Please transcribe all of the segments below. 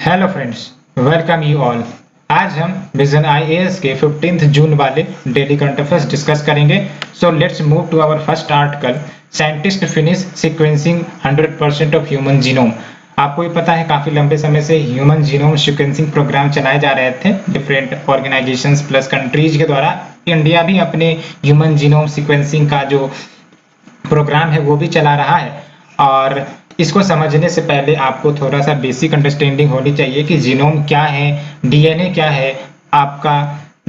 Hello friends, welcome you all. आज हम vision IAS के 15 जून वाले डेली करंट अफेयर्स डिस्कस करेंगे। So let's move to our first article. Scientist finish sequencing 100% of human genome. आपको ही पता है काफी लंबे समय से ह्यूमन जीनोम सीक्वेंसिंग प्रोग्राम चलाए जा रहे थे डिफरेंट ऑर्गेनाइजेशंस प्लस कंट्रीज के द्वारा। इंडिया भी अपने ह्यूमन जीनोम सीक्वेंसिंग का जो प्रोग्राम है वो भी चला रहा है। और इसको समझने से पहले आपको थोड़ा सा बेसिक अंडरस्टैंडिंग होनी चाहिए कि जीनोम क्या है, डीएनए क्या है, आपका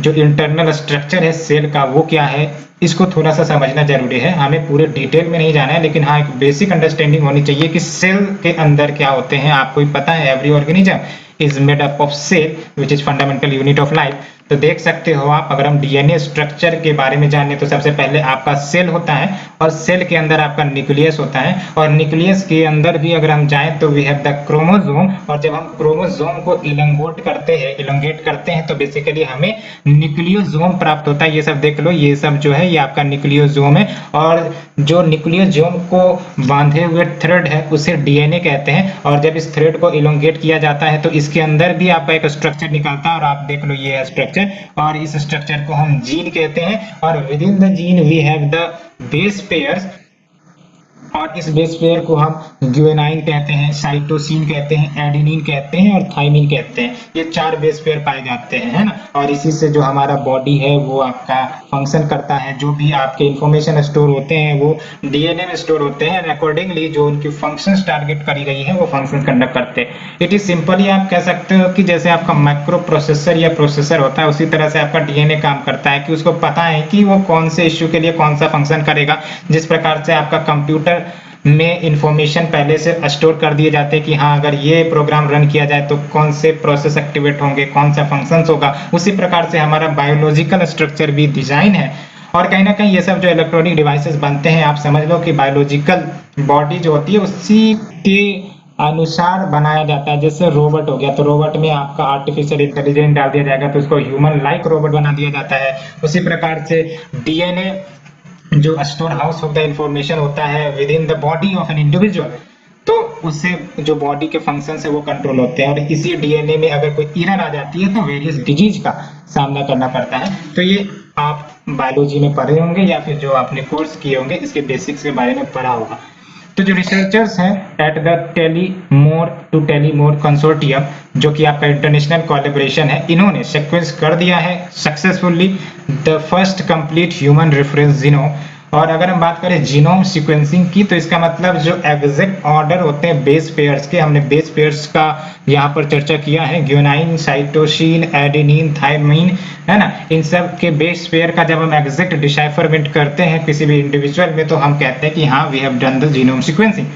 जो इंटरनल स्ट्रक्चर है सेल का वो क्या है। इसको थोड़ा सा समझना जरूरी है। हमें पूरे डिटेल में नहीं जाना है, लेकिन हाँ एक बेसिक अंडरस्टैंडिंग होनी चाहिए कि सेल के अंदर क्या होते हैं। आपको ही पता है every organism is made up of cell which is fundamental unit of life. तो देख सकते हो आप, अगर हम डीएनए स्ट्रक्चर के बारे में जाने तो सबसे पहले आपका सेल होता है और सेल के अंदर आपका न्यूक्लियस होता है। और न्यूक्लियस के अंदर भी अगर हम जाएं तो वी हैव द क्रोमोसोम। और जब हम क्रोमोसोम को इलोंगेट करते हैं तो बेसिकली हमें न्यूक्लियोसोम प्राप्त होता है। ये सब देख लो, ये सब जो है ये आपका न्यूक्लियोसोम है। और जो न्यूक्लियोसोम को बांधे हुए थ्रेड है उसे डीएनए कहते हैं। और जब इस थ्रेड को इलोंगेट किया जाता है तो इसके अंदर भी आपका एक स्ट्रक्चर निकलता है। और आप देख लो ये स्ट्रक्चर, और इस स्ट्रक्चर को हम जीन कहते हैं। और within the gene we have the base pairs, और इस बेस पेयर को हम ग्यूएनाइन कहते हैं, साइटोसिन कहते हैं, एडेनिन कहते हैं और थाइमिन कहते हैं। ये चार बेस पेयर पाए जाते हैं, है ना। और इसी से जो हमारा बॉडी है वो आपका फंक्शन करता है। जो भी आपके इंफॉर्मेशन स्टोर होते हैं वो डीएनए में स्टोर होते हैं। अकॉर्डिंगली जो उनकी फंक्शंस टारगेट करी गई है वो फंक्शन कंडक्ट करते हैं। इट इज सिंपली आप कह सकते हो कि जैसे आपका माइक्रो प्रोसेसर या प्रोसेसर होता है, उसी तरह से आपका डीएनए काम करता है कि उसको पता है कि वो कौन से इश्यू के लिए कौन सा फंक्शन करेगा। जिस प्रकार से आपका कंप्यूटर में इंफॉर्मेशन पहले से स्टोर कर दिए जाते हैं कि हाँ अगर ये प्रोग्राम रन किया जाए तो कौन से प्रोसेस एक्टिवेट होंगे, कौन सा फंक्शंस होगा। उसी प्रकार से हमारा बायोलॉजिकल स्ट्रक्चर भी डिजाइन है। और कहीं ना कहीं ये सब जो इलेक्ट्रॉनिक डिवाइसेस बनते हैं, आप समझ लो कि बायोलॉजिकल बॉडी जो होती है उसी के अनुसार बनाया जाता है। जैसे रोबोट हो गया तो रोबोट में आपका आर्टिफिशियल इंटेलिजेंस डाल दिया जाएगा तो उसको ह्यूमन लाइक रोबोट बना दिया जाता है। उसी प्रकार से डीएनए जो store house of the information होता है with in the body of an individual, तो उससे जो बॉडी के फंक्शंस है वो कंट्रोल होते हैं। और इसी डीएनए में अगर कोई एरर आ जाती है तो वेरियस डिजीज का सामना करना पड़ता है। तो ये आप बायोलॉजी में पढ़े होंगे या फिर जो आपने कोर्स किए होंगे इसके बेसिक्स के बारे में पढ़ा होगा। तो जो रिसर्चर्स हैं एट द टेलीमोर कंसोर्टियम, जो कि आपका इंटरनेशनल कोलैबोरेशन है, इन्होंने सीक्वेंस कर दिया है successfully the first complete human reference genome. और अगर हम बात करें जीनोम सीक्वेंसिंग की तो इसका मतलब जो एग्जैक्ट ऑर्डर होते हैं बेस पेयर्स के, हमने बेस पेयर्स का यहाँ पर चर्चा किया है। ग्यूनाइन, साइटोसिन, एडेनिन, थाइमिन, है ना। इन सब के बेस पेयर का जब हम एग्जैक्ट डिसाइफरमेंट करते हैं किसी भी इंडिविजुअल में तो हम कहते हैं कि हाँ we have done the genome sequencing.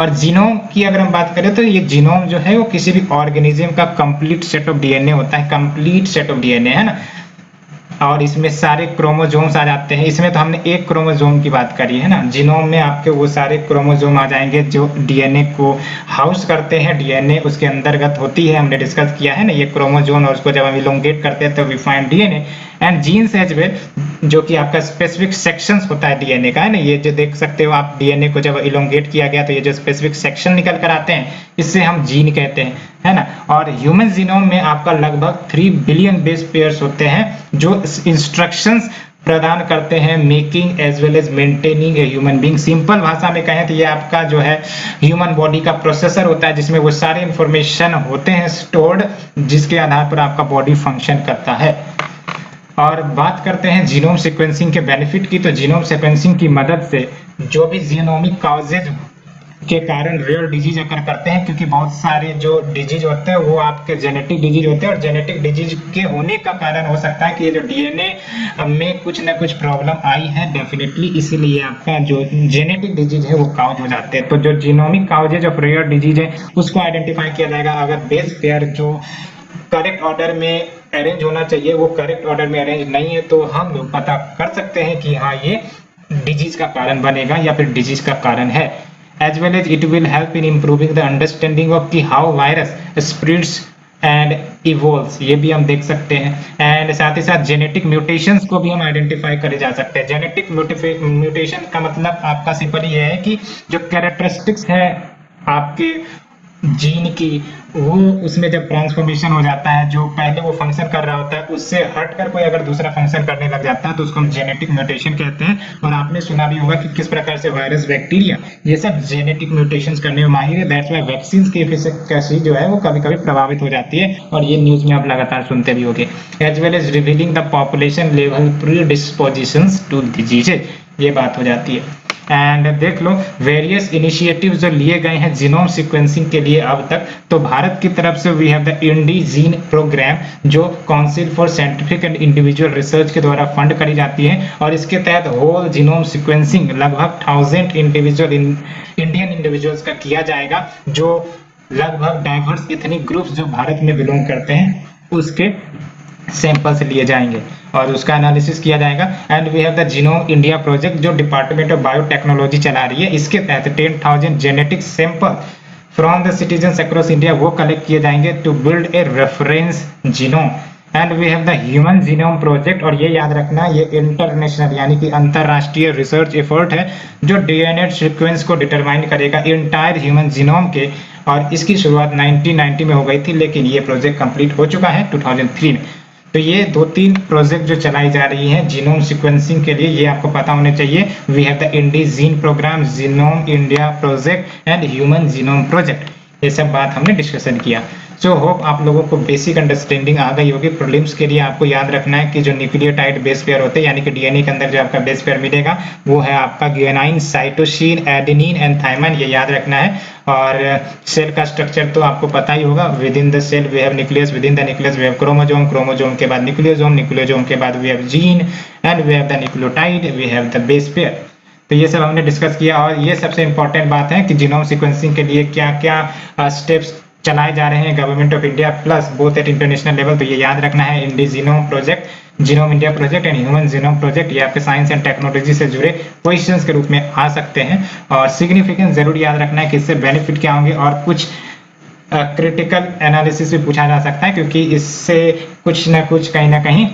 और जीनोम की अगर हम बात करें तो ये जीनोम जो है वो किसी भी ऑर्गेनिज्म का कंप्लीट सेट ऑफ डीएनए होता है, कंप्लीट सेट ऑफ डीएनए, है ना। और इसमें सारे क्रोमोसोम्स आ जाते हैं। इसमें तो हमने एक क्रोमोसोम की बात करी है ना, जीनोम में आपके वो सारे क्रोमोसोम आ जाएंगे जो डीएनए को हाउस करते हैं। डीएनए उसके अंतर्गत होती है, हमने डिस्कस किया है ना ये क्रोमोसोम। और उसको जब हम इलोंगेट करते हैं तो we find DNA and genes as well, जो कि आपका स्पेसिफिक सेक्शंस होता है डीएनए का, है ना। ये जो देख सकते हो आप, डीएनए को जब इलोंगेट किया गया तो ये जो स्पेसिफिक सेक्शन निकल कर आते हैं इससे हम जीन कहते हैं, है ना। और ह्यूमन जीनोम में आपका लगभग 3 बिलियन बेस पेयर्स होते हैं जो इंस्ट्रक्शंस प्रदान करते हैं making as well as maintaining a human being. Simple भाषा में कहें तो ये आपका जो है ह्यूमन बॉडी का प्रोसेसर होता है जिसमें वो सारे इंफॉर्मेशन होते हैं स्टोर्ड, जिसके आधार पर आपका बॉडी फंक्शन करता है। और बात करते हैं जीनोम सीक्वेंसिंग के बेनिफिट की, तो जीनोम सीक्वेंसिंग की मदद से जो भी जीनोमिक कॉजेज के कारण रेयर डिजीज अकर करते हैं, क्योंकि बहुत सारे जो डिजीज होते हैं वो आपके जेनेटिक डिजीज होते हैं। और जेनेटिक डिजीज के होने का कारण हो सकता है कि ये जो डीएनए में कुछ ना कुछ प्रॉब्लम आई है डेफिनेटली, इसीलिए आपका जो जेनेटिक डिजीज है वो काउज हो जाते हैं। तो जो genomic causes of rare disease है उसको आइडेंटिफाई किया जाएगा। अगर बेस पेयर जो करेक्ट ऑर्डर में अरेंज होना चाहिए वो करेक्ट ऑर्डर में अरेंज नहीं है तो हम लोग पता कर सकते हैं कि हाँ ये डिजीज का कारण बनेगा या फिर डिजीज का कारण है। as well as it will help in improving the understanding of how virus spreads and evolves, ये भी हम देख सकते हैं। एंड साथ ही साथ जेनेटिक म्यूटेशंस को भी हम आइडेंटिफाई करे जा सकते हैं। जेनेटिक म्यूटेशन का मतलब आपका सिंपल ये है कि जो कैरेक्टरिस्टिक्स है आपके जीन की वो उसमें जब ट्रांसफॉर्मेशन हो जाता है, जो पहले वो फंक्शन कर रहा होता है उससे हटकर कोई अगर दूसरा फंक्शन करने लग जाता है तो उसको हम जेनेटिक म्यूटेशन कहते हैं। और आपने सुना भी होगा कि किस प्रकार से वायरस, बैक्टीरिया ये सब जेनेटिक म्यूटेशंस करने में माहिर है। दैट्स व्हाई वैक्सीन की एफिशिएंसी जो है वो कभी कभी प्रभावित हो जाती है, और ये न्यूज में आप लगातार सुनते भी होंगे। As well as revealing the population level predispositions to diseases, ये बात हो जाती है। एंड देख लो वेरियस इनिशिएटिव्स जो लिए गए हैं जीनोम सीक्वेंसिंग के लिए अब तक, तो भारत की तरफ से we have the IndiGen program, जो council for scientific and individual research के द्वारा फंड करी जाती है, और इसके तहत होल जीनोम सीक्वेंसिंग लगभग 1000 इंडिविजुअल इंडियन इंडिविजुअल्स का किया जाएगा, जो लगभग डाइवर्स इथनिक ग्रुप्स जो भारत में बिलोंग करते हैं उसके सैंपल्स लिए जाएंगे और उसका एनालिसिस किया जाएगा। And we have the genome India project जो डिपार्टमेंट ऑफ बायोटेक्नोलॉजी चला रही है। इसके तहत 10,000 genetic sample from the citizens across India वो कलेक्ट किए जाएंगे to build a reference genome. And we have the human genome project, और ये याद रखना ये इंटरनेशनल यानी कि अंतरराष्ट्रीय रिसर्च एफर्ट है जो डीएनए सीक्वेंस को डिटरमाइन करेगा इंटायर ह्यूमन जीनोम के, और इसकी शुरुआत 1990 में हो गई थी, लेकिन ये प्रोजेक्ट कंप्लीट हो चुका है 2003 में। तो ये 2-3 प्रोजेक्ट जो चलाई जा रही हैं जीनोम सीक्वेंसिंग के लिए, ये आपको पता होने चाहिए। We have the IndiGen program, genome India project and human genome project, ये सब बात हमने डिस्कशन किया। सो होप आप लोगों को बेसिक अंडरस्टैंडिंग आ गई होगी। प्रीलिम्स के लिए आपको याद रखना है कि जो न्यूक्लियोटाइड बेस पेयर होते हैं, यानी कि डीएनए के अंदर जो आपका बेस पेयर मिलेगा वो है आपका guanine, cytosine, adenine and thymine, ये याद रखना है। और सेल का स्ट्रक्चर तो आपको पता ही होगा। Within the cell we have nucleus, within the nucleus we have chromosome, chromosome के बाद न्यूक्लियोसोम, न्यूक्लियोसोम के बाद we have gene and we have the nucleotide, we have the base pair. तो ये सब हमने डिस्कस किया, और ये सबसे इंपॉर्टेंट बात है कि जीनोम सीक्वेंसिंग के लिए क्या क्या स्टेप्स चलाए जा रहे हैं government of India plus both at international level. तो ये याद रखना है, Indi genome project, genome India project and human genome project, ये आपके साइंस एंड टेक्नोलॉजी से जुड़े क्वेश्चंस के रूप में आ सकते हैं। और सिग्निफिकेंस जरूर याद रखना है कि इससे बेनिफिट क्या होंगे, और कुछ क्रिटिकल एनालिसिस भी पूछा जा सकता है, क्योंकि इससे कुछ ना कुछ कहीं ना कहीं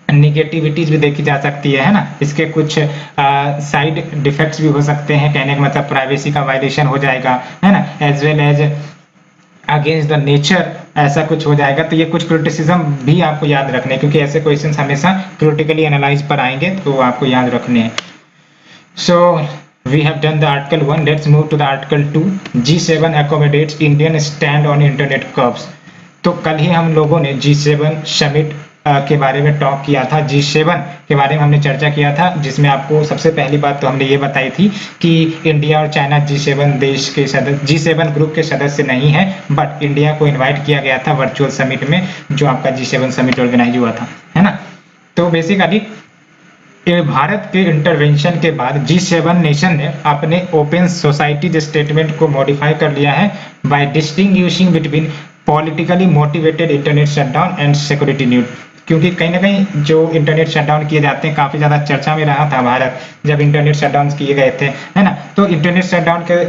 निगेटिविटीज भी देखी जा सकती है ना। इसके कुछ साइड डिफेक्ट्स भी हो सकते हैं, कहने का मतलब प्राइवेसी का वायलेशन हो जाएगा, है ना, as well as against the nature ऐसा कुछ हो जाएगा। तो ये कुछ क्रिटिसिज्म भी आपको याद रखने, क्योंकि ऐसे क्वेश्चंस हमेशा क्रिटिकली एनालाइज पर आएंगे, तो आपको याद रखने हैं। So we have done the article 1, let's move to the article 2। G7 accommodates Indian stand on internet curbs. तो कल ही हम लोगों ने G7 समिट के बारे में टॉक किया था, G7 के बारे में हमने चर्चा किया था, जिसमें आपको सबसे पहली बात तो हमने ये बताई थी कि इंडिया और चाइना G7 देश के सदस्य, G7 ग्रुप के सदस्य नहीं है, बट इंडिया को इनवाइट किया गया था वर्चुअल समिट में, जो आपका G7 समिट ऑर्गेनाइज हुआ था, है ना। तो बेसिकली भारत के इंटरवेंशन के बाद G7 नेशन ने अपने ओपन सोसाइटी स्टेटमेंट को मॉडिफाई कर लिया है by distinguishing between politically motivated internet shutdown and security need. क्योंकि कहीं ना कहीं जो इंटरनेट शटडाउन किए जाते हैं, काफी ज्यादा चर्चा में रहा था भारत जब इंटरनेट शटडाउन किए गए थे, है ना। तो इंटरनेट शटडाउन के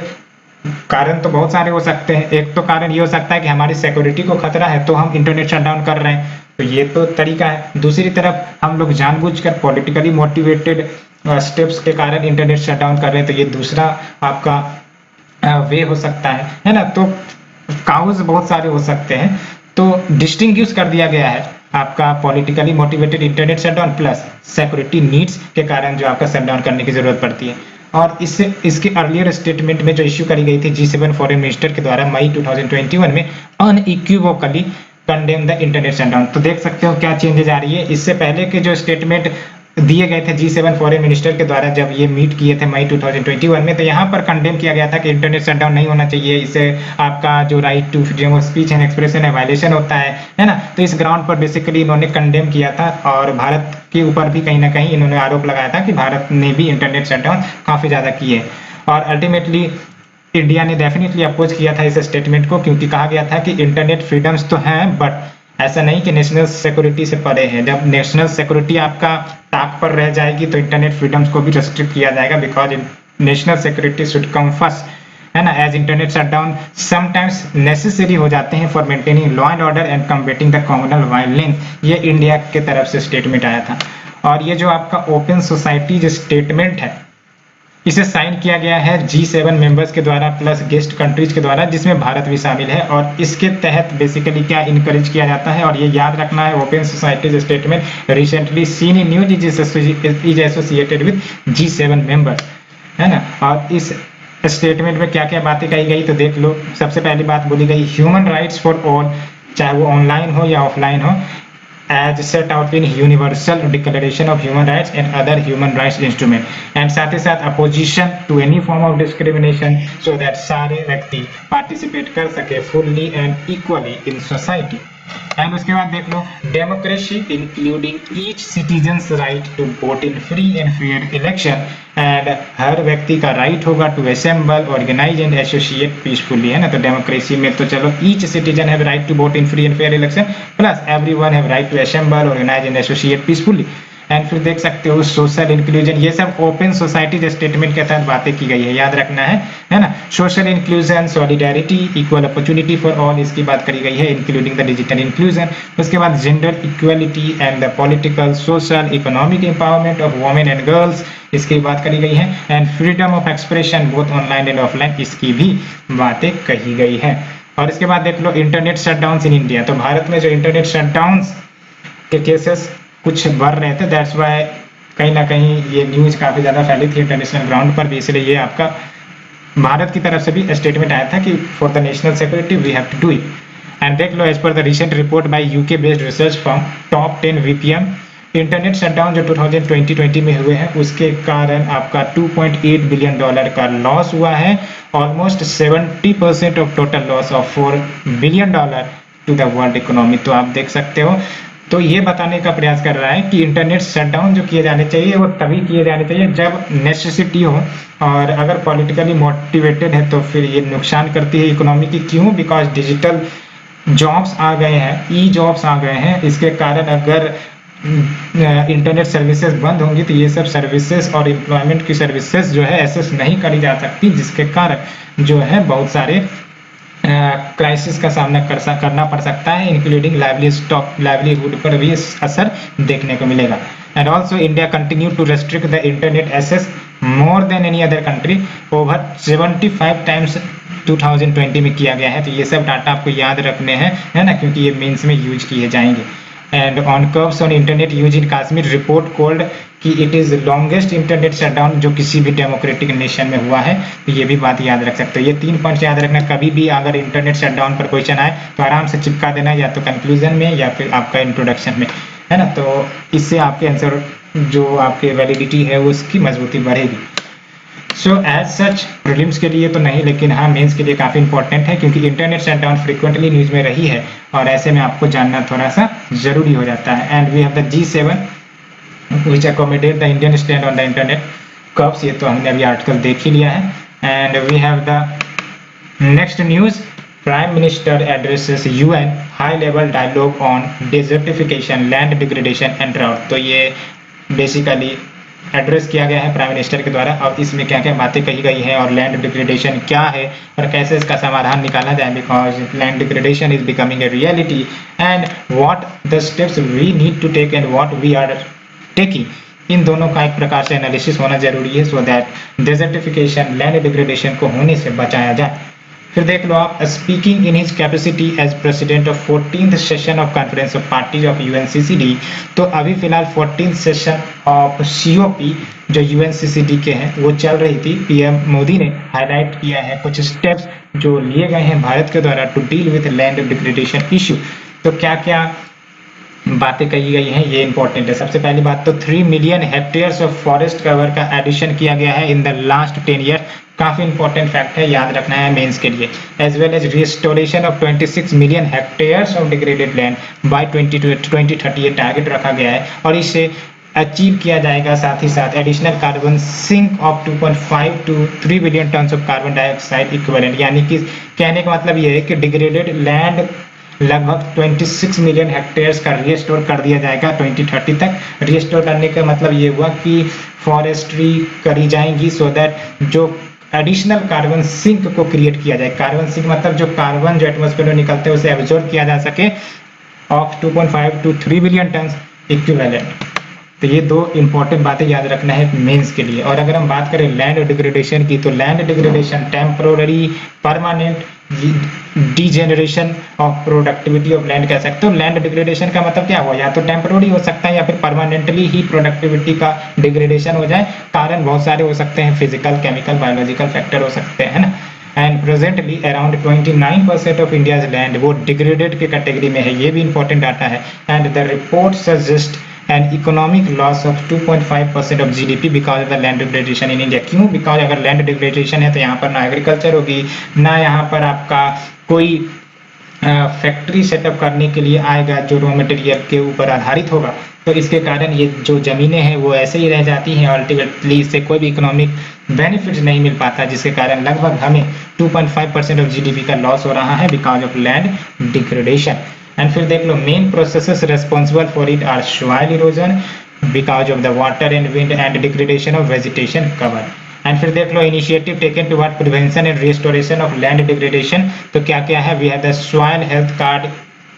कारण तो बहुत सारे हो सकते हैं। एक तो कारण ये हो सकता है कि हमारी सिक्योरिटी को खतरा है तो हम इंटरनेट शटडाउन कर रहे हैं, तो ये तो तरीका है। दूसरी तरफ हम लोग जानबूझकर पॉलिटिकली मोटिवेटेड स्टेप्स के कारण इंटरनेट शटडाउन कर रहे हैं, तो ये दूसरा आपका वे हो सकता है ना। तो काउज बहुत सारे हो सकते हैं, तो डिस्टिंग्विश कर दिया गया है आपका politically motivated internet shutdown plus security needs के कारण जो आपका शटडाउन करने की जरूरत पड़ती है। और इसके अर्लियर स्टेटमेंट में जो इश्यू करी गई थी G7 फॉरेन मिनिस्टर के द्वारा मई 2021 में, unequivocally condemn the internet shutdown. तो देख सकते हो क्या चेंजेज आ रही है। इससे पहले के जो स्टेटमेंट दिए गए थे G7 फॉरेन मिनिस्टर के द्वारा जब ये मीट किए थे मई 2021 में, तो यहाँ पर कंडेम किया गया था कि इंटरनेट शटडाउन नहीं होना चाहिए, इससे आपका जो right to freedom of speech and expression है वायलेशन होता है ना। तो इस ग्राउंड पर बेसिकली इन्होंने कंडेम किया था, और भारत के ऊपर भी कहीं ना कहीं इन्होंने आरोप लगाया था कि भारत ने भी इंटरनेट शटडाउन काफी ज्यादा किए। और अल्टीमेटली इंडिया ने डेफिनेटली अपोज किया था इस स्टेटमेंट को, क्योंकि कहा गया था कि इंटरनेट फ्रीडम्स तो हैं, बट ऐसा नहीं कि नेशनल सिक्योरिटी से परे है। जब नेशनल सिक्योरिटी आपका ताक पर रह जाएगी तो इंटरनेट फ्रीडम्स को भी रेस्ट्रिक्ट किया जाएगा, because national security should come first, है ना, as internet shutdown sometimes necessary हो जाते हैं for maintaining law and order and combating the communal violence. ये इंडिया के तरफ से स्टेटमेंट आया था। और ये जो आपका ओपन सोसाइटी जो स्टेटमेंट है, इसे साइन किया गया है G7 मेंबर्स के द्वारा प्लस गेस्ट कंट्रीज के द्वारा, जिसमें भारत भी शामिल है। और इसके तहत बेसिकली क्या इनकरेज किया जाता है, और ये याद रखना है, open societies statement recently seen in news is associated with G7 members, है ना। और इस स्टेटमेंट में क्या क्या बातें कही गई तो देख लो। सबसे पहली बात बोली गई ह्यूमन राइट्स फॉर ऑल, चाहे वो ऑनलाइन हो या ऑफलाइन हो, as set out in Universal Declaration of Human Rights and other human rights instrument, and साथ ही साथ opposition to any form of discrimination so that सारे व्यक्ति participate कर सके fully and equally in society। And उसके बाद देख लो democracy including each citizens right to vote in free and fair election, and हर व्यक्ति का राइट होगा to assemble, organise and associate peacefully, है ना। तो डेमोक्रेसी में तो चलो each citizen have right to vote in free and fair election plus everyone have right to assemble, organise and associate peacefully. And फिर देख सकते हो सोशल इंक्लूजन, ये सब ओपन सोसाइटी स्टेटमेंट के तहत बातें की गई है, याद रखना है ना। Social inclusion, solidarity, equal opportunity for all, इसकी बात करी गई है, इंक्लूडिंग द डिजिटल इंक्लूजन। उसके बाद gender equality and the political, social, economic empowerment of women and girls, इसकी बात करी गई है। And freedom of expression both online and offline, इसकी भी बातें कही गई है। और इसके बाद देख लो इंटरनेट शटडाउन इन इंडिया, तो भारत में जो इंटरनेट शटडाउन के केसेस कुछ बढ़ रहे थे, दैट्स वाई कहीं ना कहीं ये न्यूज काफ़ी ज़्यादा फैली थी इंटरनेशनल ग्राउंड पर भी, इसलिए ये आपका भारत की तरफ से भी स्टेटमेंट आया था कि for the national security we have to do it. And देख लो as per the recent report by UK based research firm top 10 VPN, internet shutdown जो 2020 में हुए हैं उसके कारण आपका $2.8 बिलियन का लॉस हुआ है, almost 70% of total loss of $4 billion to the world economy. तो आप देख सकते हो, तो ये बताने का प्रयास कर रहा है कि इंटरनेट शटडाउन जो किए जाने चाहिए वो तभी किए जाने चाहिए जब नेसेसिटी हो, और अगर पॉलिटिकली मोटिवेटेड है तो फिर ये नुकसान करती है इकोनॉमी की। क्यों? बिकॉज डिजिटल जॉब्स आ गए हैं, ई जॉब्स आ गए हैं, इसके कारण अगर इंटरनेट सर्विसेज बंद होंगी तो ये सब सर्विसेज और एम्प्लॉयमेंट की सर्विसेज जो है एक्सेस नहीं करी जा सकती, जिसके कारण जो है बहुत सारे क्राइसिस का सामना करना पड़ सकता है, इंक्लूडिंग लाइवलीहुड पर भी असर देखने को मिलेगा। And also India continue to restrict the internet access more than any other country, over 75 times 2020 में किया गया है। तो ये सब डाटा आपको याद रखने हैं, है ना, क्योंकि ये मेंस में यूज किए जाएंगे। And on curbs on internet use in Kashmir report called कि it is longest internet shutdown जो किसी भी डेमोक्रेटिक नेशन में हुआ है। तो ये भी बात याद रख सकते हो। ये 3 पॉइंट याद रखना, कभी भी अगर इंटरनेट शटडाउन पर क्वेश्चन आए तो आराम से चिपका देना, या तो कंक्लूजन में या फिर आपका इंट्रोडक्शन में, है ना। तो इससे आपके आंसर जो आपके वैलिडिटी है उसकी मजबूती बढ़ेगी। सो एज सच प्रीलिम्स के लिए तो नहीं, लेकिन हाँ मेंस के लिए काफ़ी इंपॉर्टेंट है, क्योंकि इंटरनेट शटडाउन फ्रीक्वेंटली न्यूज़ में रही है और ऐसे में आपको जानना थोड़ा सा जरूरी हो जाता है। And we have the G7 which accommodate the Indian stand on the internet curbs, ये तो हमने अभी आर्टिकल देख ही लिया है। And we have the next news, prime minister addresses UN high level dialogue on desertification, land degradation and drought. तो ये बेसिकली एड्रेस किया गया है प्राइम मिनिस्टर के द्वारा, और इसमें क्या क्या बातें कही गई हैं और लैंड डिग्रेडेशन क्या है और कैसे इसका समाधान निकाला जाए, because land degradation is becoming a reality, and what the steps we need to take and what we are taking. इन दोनों का एक प्रकार से एनालिसिस होना जरूरी है, so that desertification, land degradation को होने से बचाया जाए। फिर देख लो आप, speaking in his capacity as president of 14th session of conference of parties of UNCCD। तो अभी फिलहाल 14th सेशन ऑफ COP जो UNCCD के हैं वो चल रही थी। PM मोदी ने हाईलाइट किया है कुछ स्टेप्स जो लिए गए हैं भारत के द्वारा to deal with land degradation issue. तो क्या क्या बातें कही गई हैं ये इंपॉर्टेंट है। सबसे पहली बात तो 3 million hectares of forest cover का एडिशन किया गया है इन द लास्ट 10 ईयर। काफी इंपॉर्टेंट फैक्ट है, याद रखना है मेंस के लिए। As well as restoration of 26 million hectares of degraded land by 2030 ये टारगेट रखा गया है, और इसे अचीव किया जाएगा। साथ ही साथ additional carbon sink of 2.5 to 3 billion tons of carbon dioxide equivalent. यानी कि कहने का मतलब ये है कि डिग्रेडेड लैंड लगभग 26 मिलियन हेक्टेयर्स का रिस्टोर कर दिया जाएगा 2030 तक। रिस्टोर करने का मतलब ये हुआ कि फॉरेस्ट्री करी जाएंगी, सो दैट जो एडिशनल कार्बन सिंक को क्रिएट किया जाए। कार्बन सिंक मतलब जो कार्बन जो एटमॉस्फेयर में निकलते हैं उसे एब्जॉर्ब किया जा सके, of 2.5 to 3 billion ton equivalent. तो ये दो इंपॉर्टेंट बातें याद रखना है मेंस के लिए। और अगर हम बात करें लैंड डिग्रेडेशन की, तो land degradation temporary, permanent, degeneration of productivity of land कह सकते हो। लैंड डिग्रेडेशन का मतलब क्या हुआ, या तो टेम्पररी हो सकता है या फिर परमानेंटली ही प्रोडक्टिविटी का डिग्रेडेशन हो जाए। कारण बहुत सारे हो सकते हैं, फिजिकल, केमिकल, बायोलॉजिकल फैक्टर हो सकते हैं ना। And presently around 29% of India's land वो डिग्रेडेड के कैटेगरी में है, ये भी इंपॉर्टेंट डाटा है। And the report suggest an economic loss of 2.5% of GDP because of the land degradation in India. क्यों? बिकॉज अगर लैंड डिग्रेडेशन है तो यहाँ पर ना एग्रीकल्चर होगी, ना यहाँ पर आपका कोई फैक्ट्री सेटअप करने के लिए आएगा जो रॉ मटेरियल के ऊपर आधारित होगा। तो इसके कारण ये जो ज़मीनें हैं वो ऐसे ही रह जाती हैं, अल्टीमेटली इससे कोई भी इकोनॉमिक बेनिफिट नहीं मिल पाता, जिसके कारण लगभग हमें 2.5% ऑफ जीडीपी का लॉस हो रहा है because of land degradation. And फिर देख लो, main processes responsible for it are soil erosion because of the water and wind and degradation of vegetation cover. And फिर देख लो, initiative taken toward prevention and restoration of land degradation. तो क्या क्या है? We have the soil health card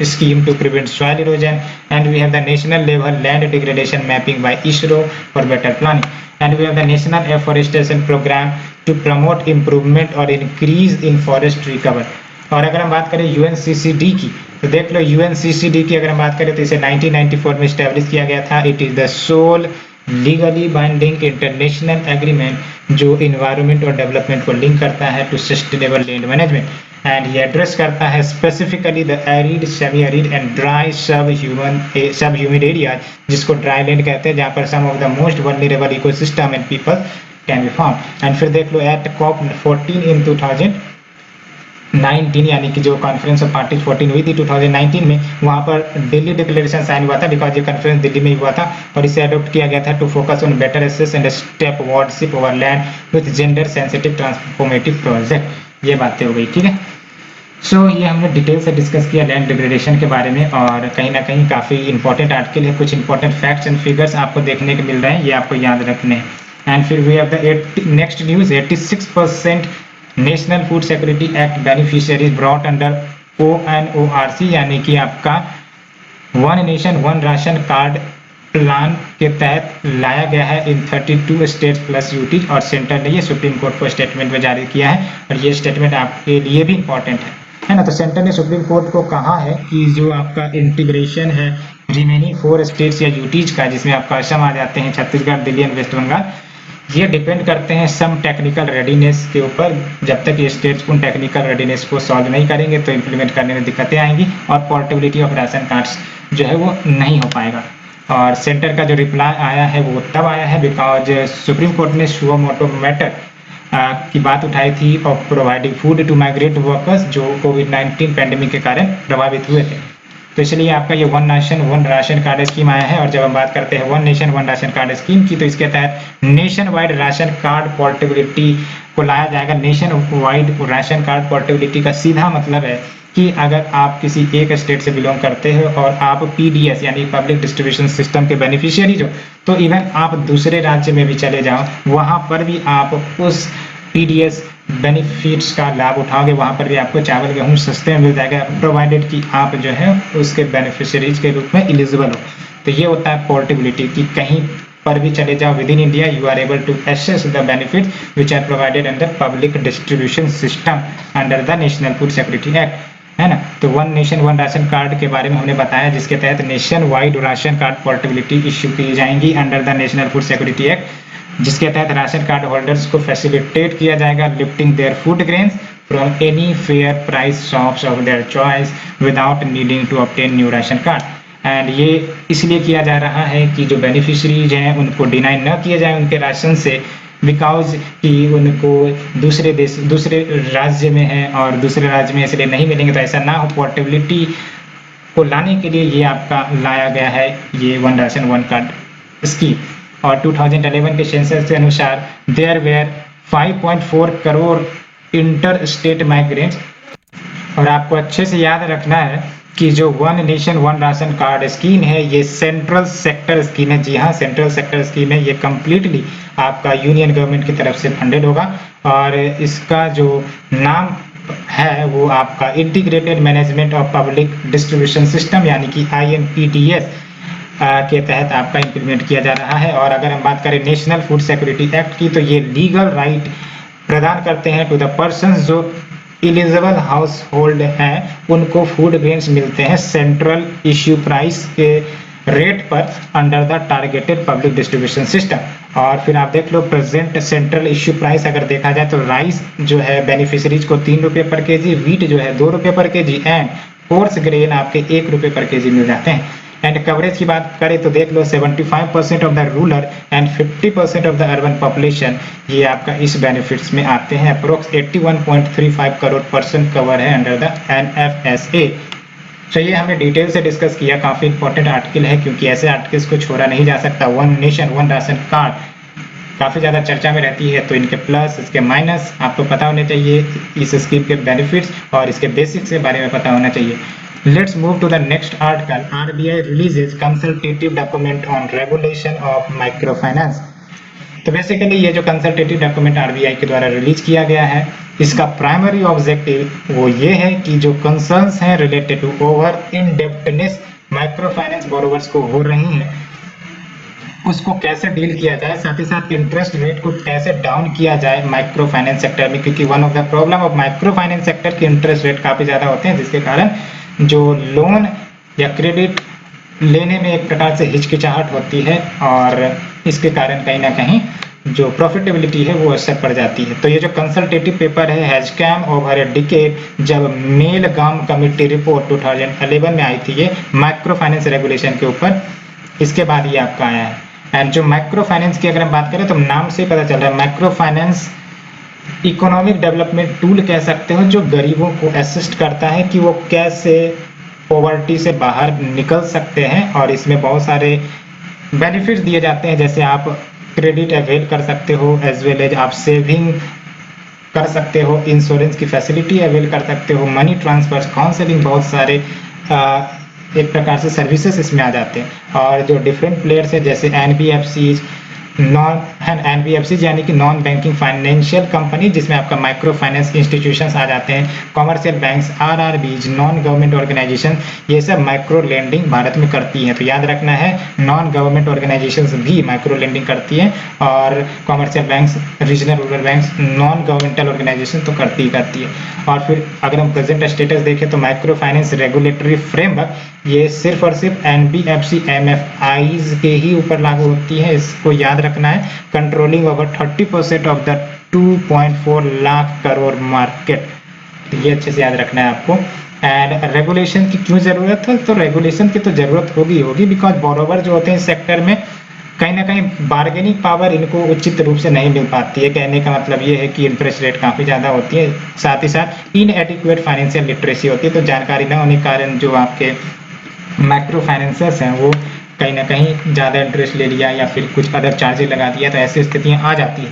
scheme to prevent soil erosion, and we have the national level land degradation mapping by ISRO for better planning, and we have the national afforestation program to promote improvement or increase in forest cover। और अगर हम बात करें UNCCD की, तो देख लो UNCCD की अगर हम बात करें तो इसे 1994 में स्टैब्लिश किया गया था। It is the sole legally binding international agreement जो इन्वायरमेंट और डेवलपमेंट को लिंक करता है to sustainable land management. And ये एड्रेस करता है specifically the arid, semi arid and dry sub humid area, जिसको ड्राई लैंड कहते हैं, जहाँ पर some of the most vulnerable ecosystem and people can be found. And फिर देख लो एट COP 14 इन 2019, यानी कि जो कॉन्फ्रेंस ऑफ पार्टीज 14 हुई थी 2019 में, वहाँ पर दिल्ली डिक्लेरेशन साइन हुआ था बिकॉज ये कॉन्फ्रेंस दिल्ली में ही हुआ था, और इसे अडोप्ट किया गया था to focus on better access and stewardship over land with gender sensitive transformative project. ये बातें हो गई, ठीक है। सो ये हमने डिटेल से डिस्कस किया लैंड डिग्रेडेशन के बारे में, और कहीं ना कहीं काफ़ी इंपॉर्टेंट आर्टिकल है, कुछ इंपॉर्टेंट फैक्ट्स एंड फिगर्स आपको देखने को मिल रहे हैं, ये आपको याद रखने हैं। एंड फिर we have the next news, 86% national food security act beneficiaries brought under ONORC, यानी कि आपका one nation one ration card plan के तहत लाया गया है इन 32 स्टेट्स प्लस यूटी, और सेंटर ने ये सुप्रीम कोर्ट को स्टेटमेंट में जारी किया है, और ये स्टेटमेंट आपके लिए भी इंपॉर्टेंट है ना। तो सेंटर ने सुप्रीम कोर्ट को कहा है कि जो आपका इंटीग्रेशन है रिमेनिंग 4 स्टेट्स या यूटीज का, जिसमें आपका असम आ जाते हैं, छत्तीसगढ़, दिल्ली एंड वेस्ट बंगाल, ये डिपेंड करते हैं सम टेक्निकल रेडीनेस के ऊपर। जब तक ये स्टेट्स उन टेक्निकल रेडीनेस को सॉल्व नहीं करेंगे तो इम्प्लीमेंट करने में दिक्कतें आएंगी, और पोर्टेबिलिटी ऑफ राशन कार्ड्स जो है वो नहीं हो पाएगा। और सेंटर का जो रिप्लाई आया है वो तब आया है बिकॉज सुप्रीम कोर्ट ने सुओ मोटो मैटर की बात उठाई थी of providing food to migrate workers जो कोविड-19 पैंडेमिक के कारण प्रभावित हुए थे। तो इसलिए आपका ये one nation one ration card scheme आया है। और जब हम बात करते हैं one nation one ration card scheme की, तो इसके तहत nation wide ration card portability को लाया जाएगा। Nation wide ration card portability का सीधा मतलब है कि अगर आप किसी एक स्टेट से बिलोंग करते हो और आप PDS यानी पब्लिक डिस्ट्रीब्यूशन सिस्टम के बेनिफिशियरी हो, तो इवन आप दूसरे राज्य में भी चले जाओ, वहाँ पर भी आप उस PDS बेनिफिट्स का लाभ उठाओगे, वहाँ पर भी आपको चावल गेहूँ सस्ते में मिल जाएगा, प्रोवाइडेड कि आप जो है उसके बेनिफिशियरीज के रूप में एलिजिबल हो। तो ये होता है पोर्टेबिलिटी, कि कहीं पर भी चले जाओ with in India, you are able to access the benefits which are provided under public distribution system under the national food security act, है ना। तो one nation one ration card के बारे में हमने बताया, जिसके तहत nation wide ration card portability issue की जाएंगी under the national food security act, जिसके तहत राशन कार्ड होल्डर्स को फैसिलिटेट किया जाएगा lifting their food grains from any fair price shops of their choice without needing to obtain new ration card. And ये इसलिए किया जा रहा है कि जो बेनिफिशरीज हैं उनको डिनाई न किया जाए उनके राशन से, बिकॉज कि उनको दूसरे राज्य में है और दूसरे राज्य में इसलिए नहीं मिलेंगे, तो ऐसा ना हो। पोर्टेबिलिटी को लाने के लिए ये आपका लाया गया है ये one ration one card scheme. और 2011 के सेंसस के अनुसार there were 5.4 crore inter state migrants. और आपको अच्छे से याद रखना है कि जो one nation one ration card scheme है ये सेंट्रल सेक्टर स्कीम है। जी हाँ, सेंट्रल सेक्टर स्कीम है। ये कम्प्लीटली आपका यूनियन गवर्नमेंट की तरफ से फंडेड होगा, और इसका जो नाम है वो आपका integrated management of public distribution system यानी कि IMPDS के तहत आपका इम्प्लीमेंट किया जा रहा है। और अगर हम बात करें नेशनल फूड सिक्योरिटी एक्ट की, तो ये लीगल राइट प्रदान करते हैं टू द पर्सन जो एलिजिबल हाउस होल्ड हैं उनको फूड ग्रेन्स मिलते हैं सेंट्रल इश्यू प्राइस के रेट पर under the targeted public distribution system. और फिर आप देख लो प्रेजेंट सेंट्रल इश्यू प्राइस अगर देखा जाए तो राइस जो है बेनिफिशरीज को 3 रुपये पर केजी, वीट जो है 2 रुपये पर केजी एंड कोर्स ग्रेन आपके 1 रुपये पर केजी मिल जाते हैं। एंड कवरेज की बात करें तो देख लो 75% of the rural and 50% of the urban population ये आपका इस बेनिफिट्स में आते हैं। अप्रोक्स 81.35 करोड़ पर्सन कवर है अंडर द NFSA। तो ये हमने डिटेल से डिस्कस किया, काफी इंपॉर्टेंट आर्टिकल है क्योंकि ऐसे आर्टिकल्स को छोड़ा नहीं जा सकता। One nation one ration card काफी ज्यादा चर्चा में रहती है, तो इनके प्लस इसके माइनस आपको पता होने चाहिए, इस स्कीम के बेनिफिट्स और इसके बेसिक्स के बारे में पता होना चाहिए। Let's move to the next article. RBI releases consultative document on regulation of microfinance. तो बेसिकली ये जो कंसल्टेटिव डॉक्यूमेंट RBI के द्वारा रिलीज किया गया है, इसका प्राइमरी ऑब्जेक्टिव वो ये है कि जो कंसर्न्स हैं related to over indebtedness micro finance borrowers को हो रही हैं उसको कैसे डील किया जाए, साथ ही साथ इंटरेस्ट रेट को कैसे डाउन किया जाए माइक्रो फाइनेंस सेक्टर में, क्योंकि one of the problem of micro finance sector के इंटरेस्ट रेट काफी ज्यादा होते हैं जिसके कारण जो लोन या क्रेडिट लेने में एक प्रकार से हिचकिचाहट होती है और इसके कारण कहीं ना कहीं जो प्रॉफिटेबिलिटी है वो असर पड़ जाती है। तो ये जो कंसल्टेटिव पेपर है has come over a decade, जब मेलगाम कमेटी रिपोर्ट 2011 में आई थी ये माइक्रो फाइनेंस रेगुलेशन के ऊपर, इसके बाद ये आपका आया है। एंड जो माइक्रो फाइनेंस की अगर हम बात करें तो नाम से पता चल रहा है micro finance economic development tool कह सकते हो, जो गरीबों को असिस्ट करता है कि वो कैसे पॉवर्टी से बाहर निकल सकते हैं। और इसमें बहुत सारे बेनिफिट्स दिए जाते हैं, जैसे आप क्रेडिट अवेल कर सकते हो, एज वेल एज आप सेविंग कर सकते हो, इंश्योरेंस की फैसिलिटी अवेल कर सकते हो, मनी ट्रांसफर, काउंसलिंग, बहुत सारे एक प्रकार से सर्विसेज इसमें आ जाते हैं। और जो डिफरेंट प्लेयर्स है जैसे NBFCs, NBFCs यानी कि नॉन बैंकिंग फाइनेंशियल कंपनी, जिसमें आपका माइक्रो फाइनेंस इंस्टीट्यूशंस आ जाते हैं, commercial banks, RRBs, non government organisation, ये सब माइक्रो लेंडिंग भारत में करती हैं। तो याद रखना है नॉन गवर्नमेंट ऑर्गेनाइजेशंस भी माइक्रो लेंडिंग करती हैं और commercial banks, regional rural banks, non governmental organisation तो करती है। और फिर अगर हम प्रेजेंट स्टेटस देखें तो माइक्रो फाइनेंस रेगुलेटरी फ्रेमवर्क ये सिर्फ और सिर्फ NBFC MFIs के ही ऊपर लागू होती है, इसको याद रखना है। Controlling over 30% of the 2.4 lakh crore market, तो ये अच्छे से याद रखना है आपको। एंड रेगुलेशन की क्यों जरूरत है, तो रेगुलेशन की तो जरूरत होगी बिकॉज बोरोवर जो होते हैं इस सेक्टर में कहीं ना कहीं बार्गेनिंग पावर इनको उचित रूप से नहीं मिल पाती है। कहने का मतलब ये है कि इंटरेस्ट रेट काफ़ी ज़्यादा होती है, साथ ही साथ इनएडिक्वेट फाइनेंशियल लिटरेसी होती है। तो जानकारी न होने के कारण जो आपके माइक्रो फाइनेंसर्स हैं वो कहीं ना कहीं ज़्यादा इंटरेस्ट ले लिया या फिर कुछ अदर चार्जेस लगा दिया, तो ऐसी स्थितियाँ आ जाती है।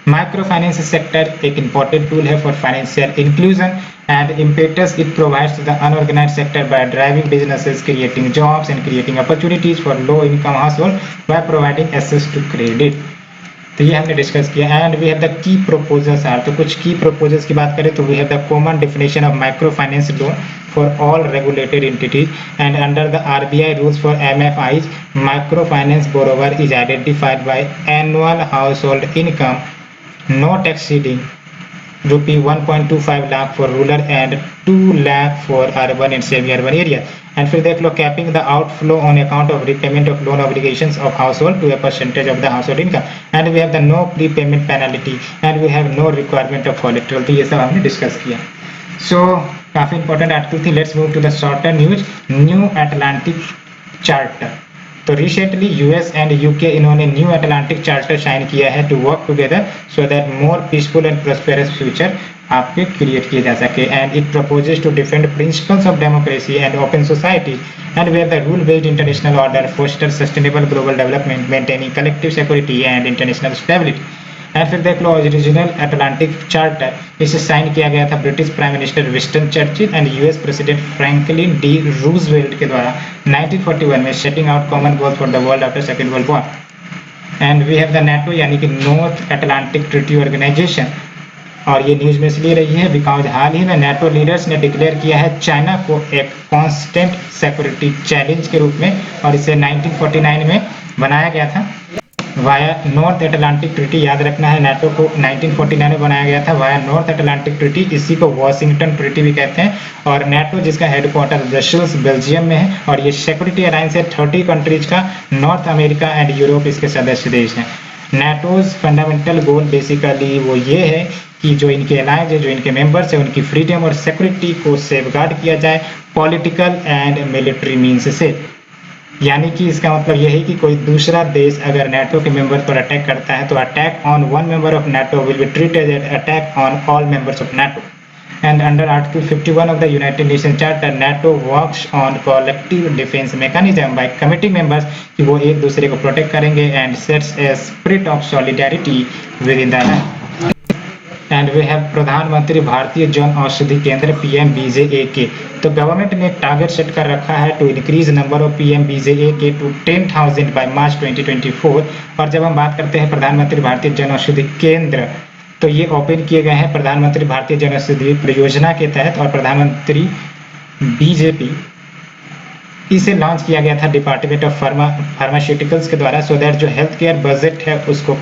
माइक्रो फाइनेंस सेक्टर एक इम्पॉर्टेंट टूल है for financial inclusion and impetus it provides to the unorganized sector by driving businesses, creating jobs and creating opportunities for low income household by providing access to credit। तो ये हमने discuss किया। And we have the key proposals are, तो कुछ key proposals की बात करें तो we have the common definition of micro finance loan for all regulated entities and under the RBI rules for MFIs, microfinance borrower is identified by annual household income not exceeding rupee 1.25 lakh for rural and 2 lakh for urban and semi-urban areas। And फिर देख लो capping the outflow on account of repayment of loan obligations of household to a percentage of the household income, and we have the no prepayment penalty and we have no requirement of collateral। तो ये सब हमने discuss किया। काफी important article थी। Let's move to the shorter news. New Atlantic charter, तो recently US and UK इन्होंने new Atlantic charter sign किया है to work together so that more peaceful and prosperous future आपके क्रिएट किए जा सके। And it proposes to defend principles of democracy and open society and where the rule based international order foster sustainable global development maintaining collective security and international stability. And फिर देख लो original Atlantic charter, इसे sign किया गया था British prime minister Winston Churchill and US president Franklin D Roosevelt के द्वारा 1941 में, setting out common goal for the world after second world war. And we have the NATO यानी कि north Atlantic treaty organisation, और ये news में इसलिए रही है बिकॉज हाल ही में नाटो लीडर्स ने डिक्लेयर किया है चाइना को एक कांस्टेंट सिक्योरिटी चैलेंज के रूप में, और इसे 1949 में बनाया गया था वाया नॉर्थ अटलांटिक ट्रीटी। याद रखना है, नाटो को 1949 में बनाया गया था वाया नॉर्थ अटलांटिक ट्रीटी, इसी को वॉशिंगटन ट्रीटी भी कहते हैं। और नाटो जिसका हेडक्वार्टर ब्रसेल्स बेल्जियम में है, और ये सिक्योरिटी अलायंस है 30 कंट्रीज का, नॉर्थ अमेरिका एंड यूरोप इसके सदस्य देश हैं। नाटोज फंडामेंटल गोल बेसिकली वो ये है कि जो इनके अलायंस है, जो इनके मेंबर्स है, उनकी फ्रीडम और सिक्योरिटी को सेफगार्ड किया जाए पॉलिटिकल एंड मिलिट्री मीन्स से। यानी कि इसका मतलब यह है कि कोई दूसरा देश अगर नाटो के मेंबर पर अटैक करता है तो attack on one member of NATO will be treated as attack on all members of NATO. And under Article 51 of the United Nations Charter, NATO works on collective defense mechanism by committing members कि वो एक दूसरे को protect करेंगे and sets a spirit of solidarity within the alliance. And we have प्रधानमंत्री भारतीय जन औषधि केंद्र PMBJAK। तो गवर्नमेंट ने एक टारगेट सेट कर रखा है to increase number of PMBJAK to 10,000 by March 2024। और जब हम बात करते हैं प्रधानमंत्री भारतीय जन औषधि केंद्र, तो ये ओपन किए गए हैं प्रधानमंत्री भारतीय जन औषधि परियोजना के तहत, और प्रधानमंत्री बीजेपी इसे लॉन्च किया गया था डिपार्टमेंट ऑफ फार्मास्यूटिकल्स के द्वारा, सो दैट जो हेल्थ केयर बजट है उसको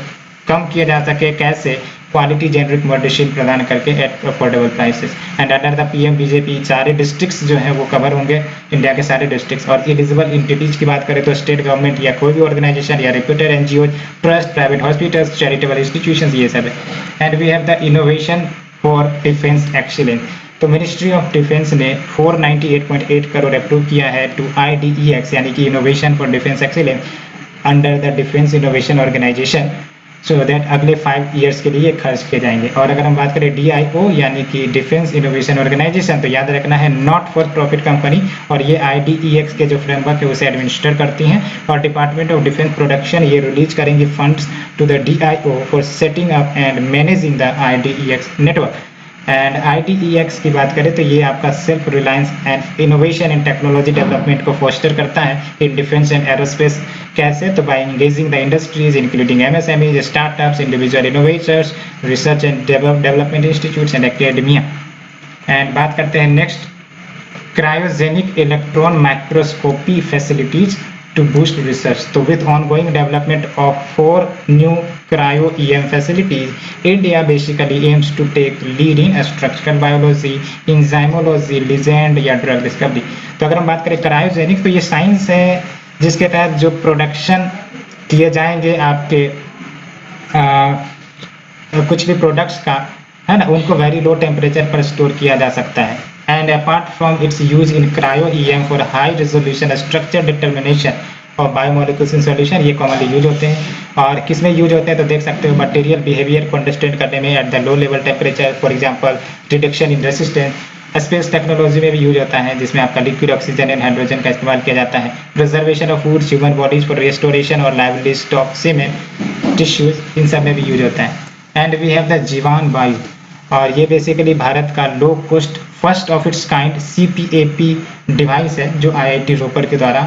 कम किया जा सके। कैसे? क्वालिटी जेनरिक मेडिसिन प्रदान करके at affordable prices. And under the PMBJP सारे डिस्ट्रिक्ट्स जो है वो कवर होंगे, इंडिया के सारे डिस्ट्रिक्ट्स। और एलिजिबल इंटिटीज की बात करें तो स्टेट गवर्नमेंट या कोई भी ऑर्गेनाइजेशन या reputed NGO, trust, private hospitals, charitable institutions, ये सब है। And we have the innovation for defence excellence. तो मिनिस्ट्री ऑफ डिफेंस ने 498.8 करोड़ अप्रूव किया है टू IDEX यानी कि innovation for defence excellence under the defence innovation organisation, so that अगले 5 ईयर्स के लिए खर्च किए जाएंगे। और अगर हम बात करें DIO यानी कि डिफेंस इनोवेशन ऑर्गेनाइजेशन, तो याद रखना है नॉट फॉर प्रॉफिट कंपनी, और ये IDEX के जो फ्रेमवर्क है उसे एडमिनिस्टर करती हैं। और डिपार्टमेंट ऑफ डिफेंस प्रोडक्शन ये रिलीज करेंगी funds to the DIO for setting up and managing the IDEX network. And IDEX की बात करें तो ये आपका self reliance and innovation in technology development को फोस्टर करता है इन डिफेंस एंड एरोस्पेस। कैसे? तो by engaging the industries including MSMEs, startups, individual innovators, research and development institutes and academia. And बात करते हैं next, cryogenic electron microscopy facilities to boost research. So with ongoing development of 4 new cryo-EM facilities, India basically aims to take lead in structural biology, enzymology, ligand या drug discovery. तो अगर हम बात करें cryogenic, तो ये साइंस है जिसके तहत जो प्रोडक्शन किए जाएंगे आपके कुछ भी प्रोडक्ट्स का, है ना, उनको वेरी लो टेम्परेचर पर स्टोर किया जा सकता है। And apart from its use in cryo-EM for high resolution structure determination और बायोमोलिक्यूल्स इन सॉल्यूशन, ये कॉमनली यूज होते हैं। और किस में यूज होते हैं तो देख सकते हो मटेरियल बिहेवियर को अंडरस्टैंड करने में at the low level temperature, for example reduction in resistance. Space technology में भी यूज होता है जिसमें आपका लिक्विड ऑक्सीजन एंड हाइड्रोजन का इस्तेमाल किया जाता है। Preservation of food, human bodies for restoration और लाइवली स्टॉक सीमेंट, टिश्यूज, इन सब में भी यूज होता है। एंड वी हैव द जीवान वायु, और ये बेसिकली भारत का low cost first of its kind CPAP device है जो IIT रोपर के द्वारा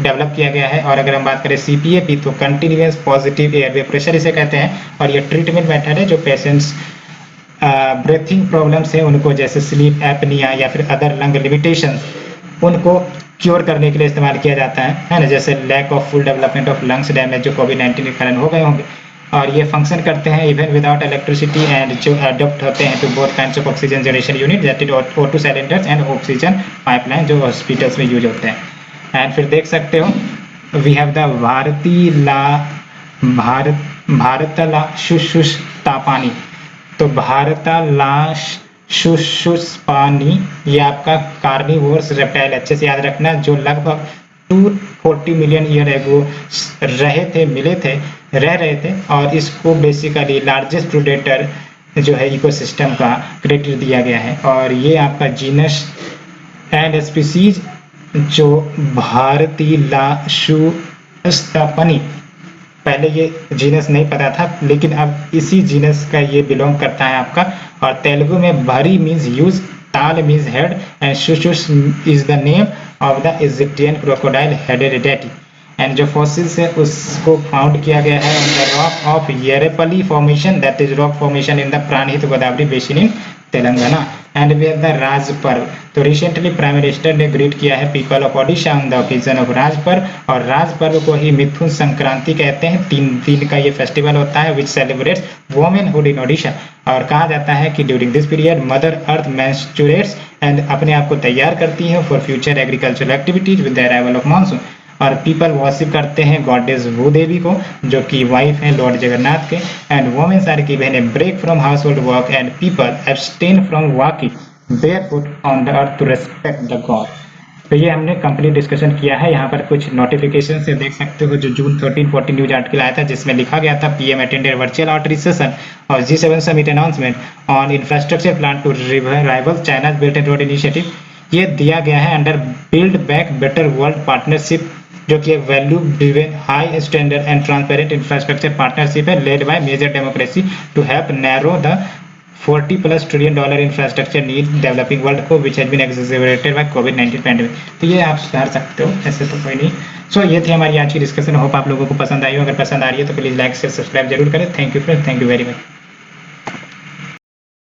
डेवलप किया गया है। और अगर हम बात करें CPAP तो कंटिन्यूअस पॉजिटिव एयरवे प्रेशर इसे कहते हैं, और ये ट्रीटमेंट मेथड है जो पेशेंट्स ब्रीथिंग प्रॉब्लम्स है उनको, जैसे स्लीप एपनिया या फिर अदर लंग लिमिटेशन, उनको क्योर करने के लिए इस्तेमाल किया जाता है ना, जैसे lack of full development of lungs damage जो COVID-19 के कारण हो गए होंगे। और ये फंक्शन करते हैं इवन विदाउट इलेक्ट्रिसिटी, एंड जो अडॉप्ट होते हैं to both kinds of oxygen generation unit that is O2 cylinders and oxygen pipeline जो हॉस्पिटल्स में यूज होते हैं। एंड फिर देख सकते हो वी हैव द भारतला शुष्तापानी। तो भारतला शुष्पानी ये आपका कार्निवोरस रेप्टाइल, अच्छे से याद रखना, जो लगभग 240 मिलियन ईयर एगो रह रहे थे, और इसको बेसिकली लार्जेस्ट प्रेडेटर जो है इकोसिस्टम का क्रेडिट दिया गया है। और ये आपका जीनस एंड स्पीसीज जो भारतीला शुष्तापानी, पहले ये जीनस नहीं पता था लेकिन अब इसी जीनस का ये बिलोंग करता है आपका। और तेलुगु में भरी मीन्स यूज, ताल मीन्स हेड, एंड शुशुस is the name of the Egyptian crocodile headed deity. And जो फॉसिल्स है उसको फाउंड किया गया है on the rock of Yerrapalli formation, that is rock formation in the Pranhita Godavari basin in Telangana. And we have the Raja Parba. तो recently prime minister ने greet किया है people of Odisha on the occasion of Raja Parba, और राज पर्व को ही मिथुन संक्रांति कहते हैं। 3 दिन का ये फेस्टिवल होता है which celebrates womanhood in Odisha. और कहा जाता है कि during this period mother earth menstruates and अपने आप को तैयार करती है for future agricultural activities with the arrival of monsoon. और पीपल वर्शिप करते हैं गॉडेस भूदेवी को, जो कि वाइफ है लॉर्ड जगन्नाथ के। And womens are given a break from household work and people abstain from walking barefoot on the earth to respect the god. तो ये हमने कंप्लीट डिस्कशन किया है। यहाँ पर कुछ नोटिफिकेशन से देख सकते हो जो जून 13-14 न्यूज आर्टिकल आया था, जिसमें लिखा गया था PM attended virtual outreach session और G7 summit announcement on infrastructure plan to revival China's belt and road initiative. ये दिया गया है under build back better world partnership, जो कि value driven high standard and transparent infrastructure partnership है led by major democracy to help narrow the $40+ trillion infrastructure need developing world को which has been accelerated by कोविड-19 pandemic. तो ये आप सुधार सकते हो, ऐसे तो कोई नहीं। सो ये थी हमारी आज की डिस्कशन। होप आप लोगों को पसंद आई हो। अगर पसंद आ रही है तो प्लीज लाइक शेयर सब्सक्राइब जरूर करें। Thank you friends, thank you very much.